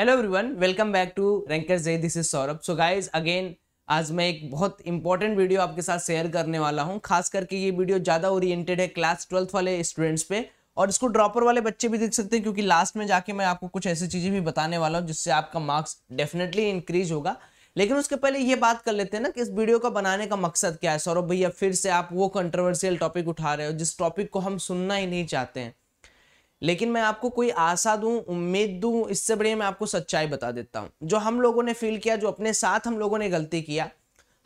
Hello everyone, welcome back to Rankers Day. This is Saurabh. So guys again आज मैं एक बहुत इंपॉर्टेंट वीडियो आपके साथ शेयर करने वाला हूं। खास करके ये वीडियो ज़्यादा ओरिएंटेड है क्लास 12th वाले स्टूडेंट्स पे, और इसको ड्रॉपर वाले बच्चे भी देख सकते हैं, क्योंकि लास्ट में जाके मैं आपको कुछ ऐसी चीज़ें भी बताने वाला हूं जिससे आपका मार्क्स डेफिनेटली इंक्रीज होगा। लेकिन उसके पहले ये बात कर लेते हैं ना कि इस वीडियो का बनाने का मकसद क्या है। सौरभ भैया फिर से आप वो कंट्रोवर्शियल टॉपिक उठा रहे हो जिस टॉपिक को हम सुनना ही नहीं चाहते हैं। लेकिन मैं आपको कोई आशा दूं, उम्मीद दूं, इससे बढ़िया मैं आपको सच्चाई बता देता हूं। जो हम लोगों ने फील किया, जो अपने साथ हम लोगों ने गलती किया,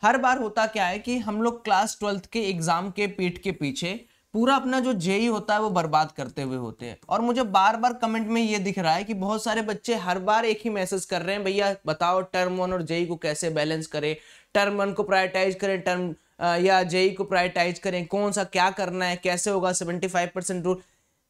हर बार होता क्या है कि हम लोग क्लास 12th के एग्जाम के पीठ के पीछे पूरा अपना जो जेई होता है वो बर्बाद करते हुए होते हैं। और मुझे बार बार कमेंट में ये दिख रहा है कि बहुत सारे बच्चे हर बार एक ही मैसेज कर रहे हैं, भैया बताओ टर्म 1 और जेई को कैसे बैलेंस करें, टर्म 1 को प्रायोरिटाइज करें टर्म या जेई को प्रायोरिटाइज करें, कौन सा क्या करना है, कैसे होगा 75% रूल।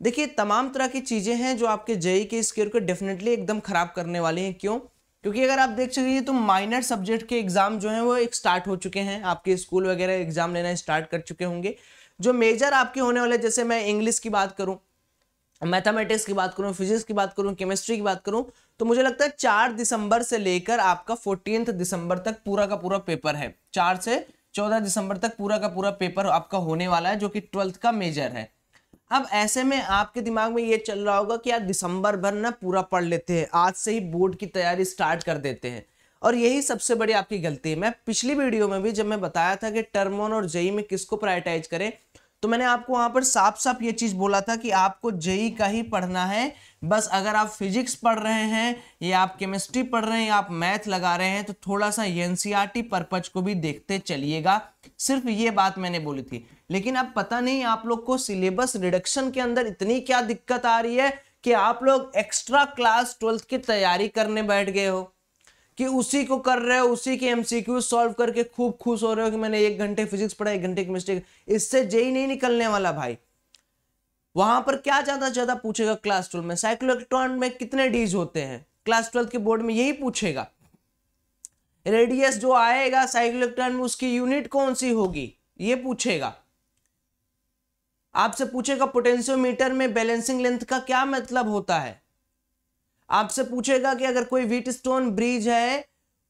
देखिए, तमाम तरह की चीजें हैं जो आपके जेई के स्कोर को डेफिनेटली एकदम खराब करने वाली हैं। क्यों? क्योंकि अगर आप देख सकेंगे तो माइनर सब्जेक्ट के एग्जाम जो हैं वो एक स्टार्ट हो चुके हैं, आपके स्कूल वगैरह एग्जाम लेना स्टार्ट कर चुके होंगे। जो मेजर आपके होने वाले, जैसे मैं इंग्लिश की बात करूं, मैथमेटिक्स की बात करूं, फिजिक्स की बात करूं, केमिस्ट्री की बात करूं, तो मुझे लगता है 4 दिसंबर से लेकर आपका 14 दिसंबर तक पूरा का पूरा पेपर है। 4 से 14 दिसंबर तक पूरा का पूरा पेपर आपका होने वाला है, जो कि 12th का मेजर है। अब ऐसे में आपके दिमाग में ये चल रहा होगा कि यार दिसंबर भर ना पूरा पढ़ लेते हैं, आज से ही बोर्ड की तैयारी स्टार्ट कर देते हैं, और यही सबसे बड़ी आपकी गलती है। मैं पिछली वीडियो में भी जब मैं बताया था कि टर्म 1 और जेई में किसको प्रायोरिटाइज करें, तो मैंने आपको वहां पर साफ साफ ये चीज बोला था कि आपको जेई का ही पढ़ना है। बस अगर आप फिजिक्स पढ़ रहे हैं या आप केमिस्ट्री पढ़ रहे हैं या आप मैथ लगा रहे हैं तो थोड़ा सा एनसीईआरटी पर्पज को भी देखते चलिएगा। सिर्फ ये बात मैंने बोली थी। लेकिन अब पता नहीं आप लोग को सिलेबस रिडक्शन के अंदर इतनी क्या दिक्कत आ रही है कि आप लोग एक्स्ट्रा क्लास 12th की तैयारी करने बैठ गए हो, कि उसी को कर रहे हो, उसी के एमसीक्यू सॉल्व करके खूब खुश हो रहे हो कि मैंने 1 घंटे फिजिक्स पढ़ा, 1 घंटे केमिस्ट्री। इससे जेई नहीं निकलने वाला भाई। वहां पर क्या ज्यादा पूछेगा क्लास 12 में, साइक्लोइलेक्ट्रॉन में कितने डीज होते हैं, क्लास 12 के बोर्ड में यही पूछेगा। रेडियस जो आएगा साइक्लोइलेक्ट्रॉन में उसकी यूनिट कौन सी होगी, ये पूछेगा। आपसे पूछेगा पोटेंशियोमीटर में बैलेंसिंग लेंथ का क्या मतलब होता है। आपसे पूछेगा कि अगर कोई व्हीटस्टोन ब्रिज है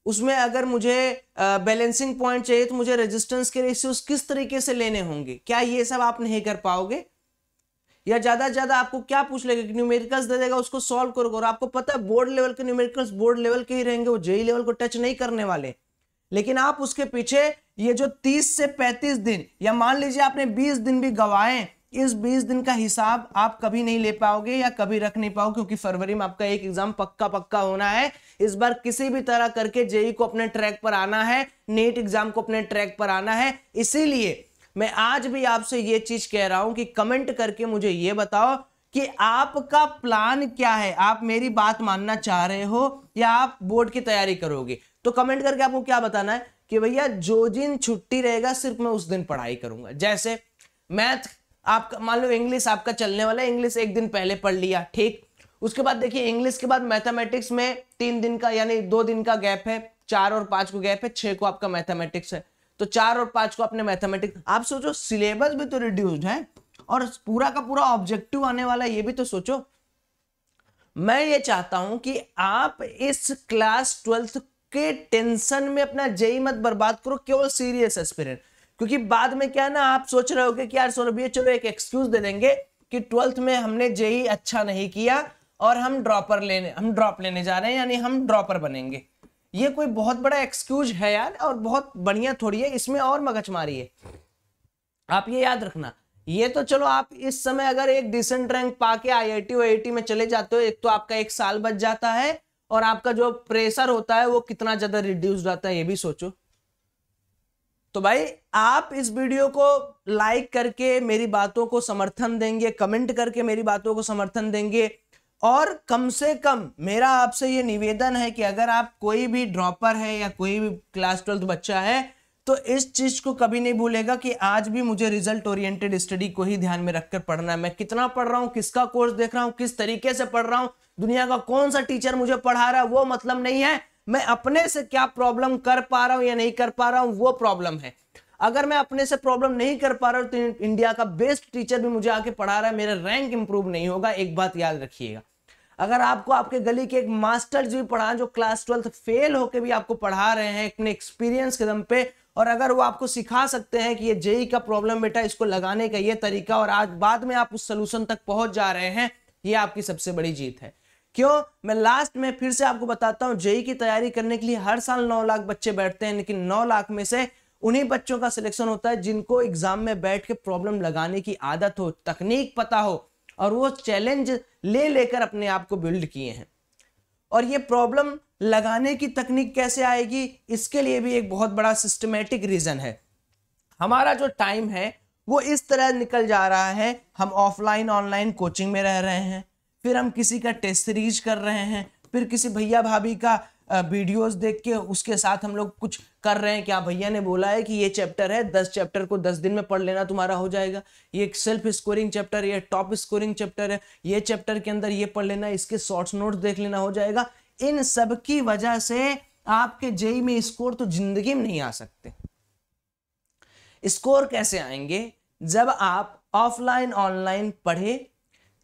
उसमें अगर मुझे बैलेंसिंग पॉइंट चाहिए तो मुझे रेजिस्टेंस के रेशियोज किस तरीके से लेने होंगे। क्या ये सब आप नहीं कर पाओगे? या ज्यादा आपको क्या पूछ लेगा कि न्यूमेरिकल्स दे देगा, उसको सॉल्व करोगे, और आपको पता है बोर्ड लेवल के न्यूमेरिकल्स बोर्ड लेवल के ही रहेंगे, वो जेई लेवल को टच नहीं करने वाले। लेकिन आप उसके पीछे ये जो 30 से 35 दिन या मान लीजिए आपने 20 दिन भी गवाए, इस 20 दिन का हिसाब आप कभी नहीं ले पाओगे या कभी रख नहीं पाओगे, क्योंकि फरवरी में आपका एक एग्जाम पक्का होना है। इस बार किसी भी तरह करके जेई को अपने ट्रैक पर आना है, नीट एग्जाम को अपने ट्रैक पर आना है। इसीलिए मैं आज भी आपसे ये चीज कह रहा हूं कि कमेंट करके मुझे ये बताओ कि आपका प्लान क्या है। आप मेरी बात मानना चाह रहे हो या आप बोर्ड की तैयारी करोगे? तो कमेंट करके आपको क्या बताना है कि भैया जो दिन छुट्टी रहेगा सिर्फ मैं उस दिन पढ़ाई करूंगा। जैसे मैथ आपका, मान लो इंग्लिश आपका चलने वाला है, इंग्लिश एक दिन पहले पढ़ लिया, ठीक। उसके बाद देखिए इंग्लिश के बाद मैथमेटिक्स में 3 दिन का यानी 2 दिन का गैप है, 4 और 5 को गैप है, 6 को आपका मैथमेटिक्स है, तो 4 और 5 को आपने मैथमेटिक्स। आप सोचो सिलेबस भी तो रिड्यूस्ड है और पूरा का पूरा ऑब्जेक्टिव आने वाला है, ये भी तो सोचो। मैं ये चाहता हूं कि आप इस क्लास 12th के टेंशन में अपना जेई मत बर्बाद करो, केवल सीरियस एस्पिरेंट। क्योंकि बाद में क्या ना, आप सोच रहे होगे कि यार सौरभ ये चलो एक एक्सक्यूज दे देंगे कि 12th में हमने जेई अच्छा नहीं किया और हम ड्रॉप लेने जा रहे हैं, यानी हम ड्रॉपर बनेंगे। ये कोई बहुत बड़ा एक्सक्यूज है यार, और बहुत बढ़िया थोड़ी है, इसमें और मगजमारी है। आप ये याद रखना। ये तो चलो आप इस समय अगर एक डिसेंट रैंक पाके आईआईटी वाईआईटी में चले जाते हो, एक तो आपका 1 साल बच जाता है और आपका जो प्रेशर होता है वो कितना ज्यादा रिड्यूस रहता है, ये भी सोचो। तो भाई आप इस वीडियो को लाइक करके मेरी बातों को समर्थन देंगे, कमेंट करके मेरी बातों को समर्थन देंगे, और कम से कम मेरा आपसे ये निवेदन है कि अगर आप कोई भी ड्रॉपर है या कोई भी क्लास 12th बच्चा है तो इस चीज को कभी नहीं भूलेगा कि आज भी मुझे रिजल्ट ओरिएंटेड स्टडी को ही ध्यान में रखकर पढ़ना है। मैं कितना पढ़ रहा हूं, किसका कोर्स देख रहा हूं, किस तरीके से पढ़ रहा हूं, दुनिया का कौन सा टीचर मुझे पढ़ा रहा है वो मतलब नहीं है। मैं अपने से क्या प्रॉब्लम कर पा रहा हूं या नहीं कर पा रहा हूं वो प्रॉब्लम है। अगर मैं अपने से प्रॉब्लम नहीं कर पा रहा हूं तो इंडिया का बेस्ट टीचर भी मुझे आके पढ़ा रहा है, मेरा रैंक इंप्रूव नहीं होगा। एक बात याद रखिएगा, अगर आपको आपके गली के एक मास्टर जी पढ़ा जो क्लास 12 फेल होके भी आपको पढ़ा रहे हैं अपने एक्सपीरियंस के दम पे, और अगर वो आपको सिखा सकते हैं कि ये जेई का प्रॉब्लम बेटा इसको लगाने का ये तरीका, और आज बाद में आप उस सोल्यूशन तक पहुंच जा रहे हैं, ये आपकी सबसे बड़ी जीत है। क्यों? मैं लास्ट में फिर से आपको बताता हूं, जेई की तैयारी करने के लिए हर साल 9 लाख बच्चे बैठते हैं, लेकिन 9 लाख में से उन्हीं बच्चों का सिलेक्शन होता है जिनको एग्जाम में बैठ के प्रॉब्लम लगाने की आदत हो, तकनीक पता हो, और वो चैलेंज ले लेकर अपने आप को बिल्ड किए हैं। और ये प्रॉब्लम लगाने की तकनीक कैसे आएगी, इसके लिए भी एक बहुत बड़ा सिस्टमेटिक रीजन है। हमारा जो टाइम है वो इस तरह निकल जा रहा है, हम ऑफलाइन ऑनलाइन कोचिंग में रह रहे हैं, फिर हम किसी का टेस्ट सीरीज कर रहे हैं, फिर किसी भैया भाभी का वीडियोस देख के उसके साथ हम लोग कुछ कर रहे हैं। क्या भैया ने बोला है कि ये चैप्टर है, 10 चैप्टर को 10 दिन में पढ़ लेना तुम्हारा हो जाएगा, ये एक सेल्फ स्कोरिंग चैप्टर, ये टॉप स्कोरिंग चैप्टर है, ये चैप्टर के अंदर ये पढ़ लेना, इसके शॉर्ट्स नोट्स देख लेना हो जाएगा। इन सब की वजह से आपके जेई में स्कोर तो जिंदगी में नहीं आ सकते। स्कोर कैसे आएंगे? जब आप ऑफलाइन ऑनलाइन पढ़े,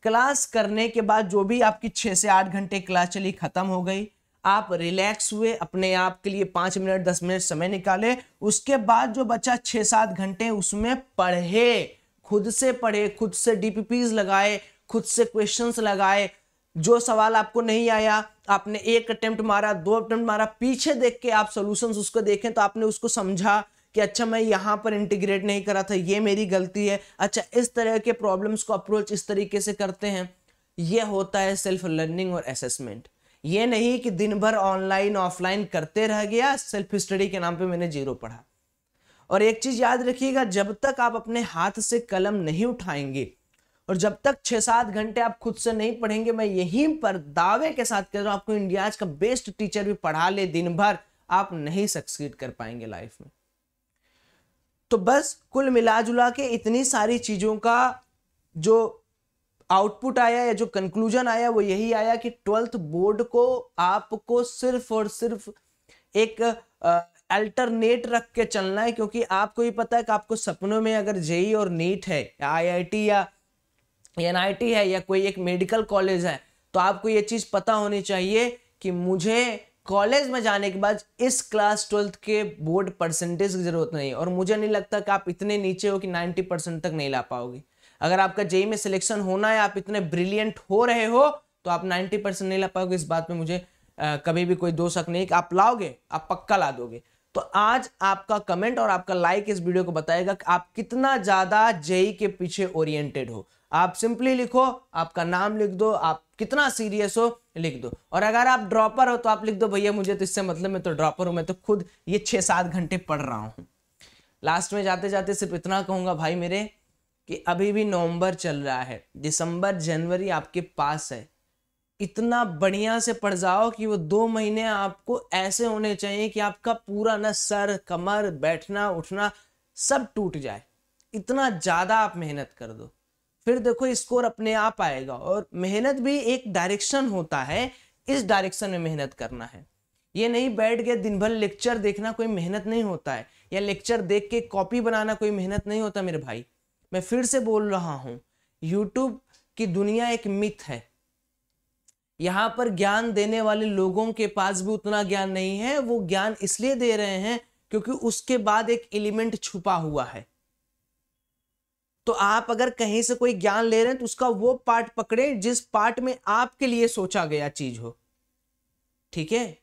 क्लास करने के बाद जो भी आपकी 6 से 8 घंटे क्लास चली खत्म हो गई, आप रिलैक्स हुए, अपने आप के लिए 5 मिनट 10 मिनट समय निकाले, उसके बाद जो बचा 6-7 घंटे उसमें पढ़े, खुद से पढ़े, खुद से डीपीपीज लगाए, खुद से क्वेश्चंस लगाए। जो सवाल आपको नहीं आया, आपने 1 अटेम्प्ट मारा, 2 अटेम्प्ट मारा, पीछे देख के आप सॉल्यूशंस उसको देखें तो आपने उसको समझा कि अच्छा मैं यहां पर इंटीग्रेट नहीं करा था, ये मेरी गलती है, अच्छा इस तरह के प्रॉब्लम्स को अप्रोच इस तरीके से करते हैं। ये होता है सेल्फ लर्निंग और असेसमेंट। ये नहीं कि दिन भर ऑनलाइन ऑफलाइन करते रह गया, सेल्फ स्टडी के नाम पे मैंने 0 पढ़ा। और एक चीज याद रखिएगा, जब तक आप अपने हाथ से कलम नहीं उठाएंगे और जब तक 6-7 घंटे आप खुद से नहीं पढ़ेंगे, मैं यहीं पर दावे के साथ कह रहा हूं, आपको इंडिया का बेस्ट टीचर भी पढ़ा ले दिन भर, आप नहीं सक्सीड कर पाएंगे लाइफ में। तो बस कुल मिला जुला के इतनी सारी चीजों का जो आउटपुट आया या जो कंक्लूजन आया वो यही आया कि 12th बोर्ड को आपको सिर्फ और सिर्फ एक अल्टरनेट रख के चलना है, क्योंकि आपको ही पता है कि आपको सपनों में अगर जेई और नीट है या आईआईटी या एनआईटी है या कोई एक मेडिकल कॉलेज है, तो आपको ये चीज पता होनी चाहिए कि मुझे कॉलेज में जाने के बाद इस क्लास 12th के बोर्ड परसेंटेज की जरूरत नहीं है। और मुझे नहीं लगता कि आप इतने नीचे हो कि 90% तक नहीं ला पाओगे। अगर आपका जेई में सिलेक्शन होना है, आप इतने ब्रिलियंट हो रहे हो, तो आप 90% नहीं ला पाओगे। इस बात में मुझे कभी भी कोई दो शक नहीं कि आप लाओगे, आप पक्का ला दोगे। तो आज आपका कमेंट और आपका लाइक इस वीडियो को बताएगा कि आप कितना ज्यादा जेई के पीछे ओरिएंटेड हो। आप सिंपली लिखो, आपका नाम लिख दो, आप कितना सीरियस हो लिख दो। और अगर आप ड्रॉपर हो तो आप लिख दो भैया मुझे तो इससे मतलब, मैं तो ड्रॉपर हूं, मैं तो खुद ये 6-7 घंटे पढ़ रहा हूं। लास्ट में जाते जाते सिर्फ इतना कहूंगा भाई मेरे कि अभी भी नवंबर चल रहा है, दिसंबर जनवरी आपके पास है, इतना बढ़िया से पढ़ जाओ कि वो 2 महीने आपको ऐसे होने चाहिए कि आपका पूरा ना सर कमर बैठना उठना सब टूट जाए। इतना ज्यादा आप मेहनत कर दो, फिर देखो स्कोर अपने आप आएगा। और मेहनत भी एक डायरेक्शन होता है, इस डायरेक्शन में मेहनत करना है। ये नहीं बैठ के दिन भर लेक्चर देखना कोई मेहनत नहीं होता है, या लेक्चर देख के कॉपी बनाना कोई मेहनत नहीं होता मेरे भाई। मैं फिर से बोल रहा हूं, यूट्यूब की दुनिया एक मिथ है। यहां पर ज्ञान देने वाले लोगों के पास भी उतना ज्ञान नहीं है। वो ज्ञान इसलिए दे रहे हैं क्योंकि उसके बाद एक एलिमेंट छुपा हुआ है। तो आप अगर कहीं से कोई ज्ञान ले रहे हैं तो उसका वो पार्ट पकड़े जिस पार्ट में आपके लिए सोचा गया चीज हो। ठीक है?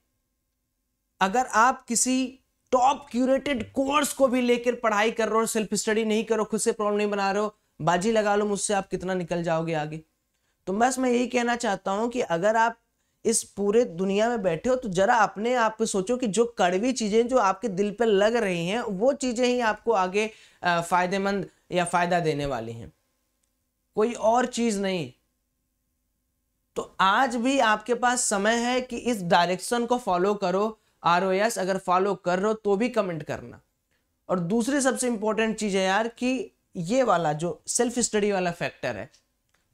अगर आप किसी टॉप क्यूरेटेड कोर्स को भी लेकर पढ़ाई कर रहे हो, सेल्फ स्टडी नहीं करो, खुद से प्रॉब्लम नहीं बना रहे हो, बाजी लगा लो मुझसे आप कितना निकल जाओगे आगे। तो बस मैं यही कहना चाहता हूं कि अगर आप इस पूरे दुनिया में बैठे हो तो जरा अपने आप पे सोचो कि जो कड़वी चीजें जो आपके दिल पे लग रही हैं वो चीजें ही आपको आगे फायदेमंद या फायदा देने वाली हैं, कोई और चीज नहीं। तो आज भी आपके पास समय है कि इस डायरेक्शन को फॉलो करो। ROS अगर फॉलो कर रहे हो तो भी कमेंट करना। और दूसरी सबसे इंपॉर्टेंट चीज है यार कि ये वाला जो सेल्फ स्टडी वाला फैक्टर है,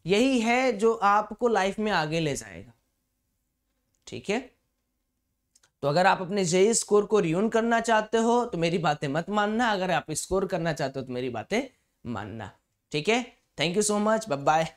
यही है जो आपको लाइफ में आगे ले जाएगा। ठीक है? तो अगर आप अपने जेई स्कोर को रियून करना चाहते हो तो मेरी बातें मत मानना, अगर आप स्कोर करना चाहते हो तो मेरी बातें मानना। ठीक है? Thank you so much, bye bye.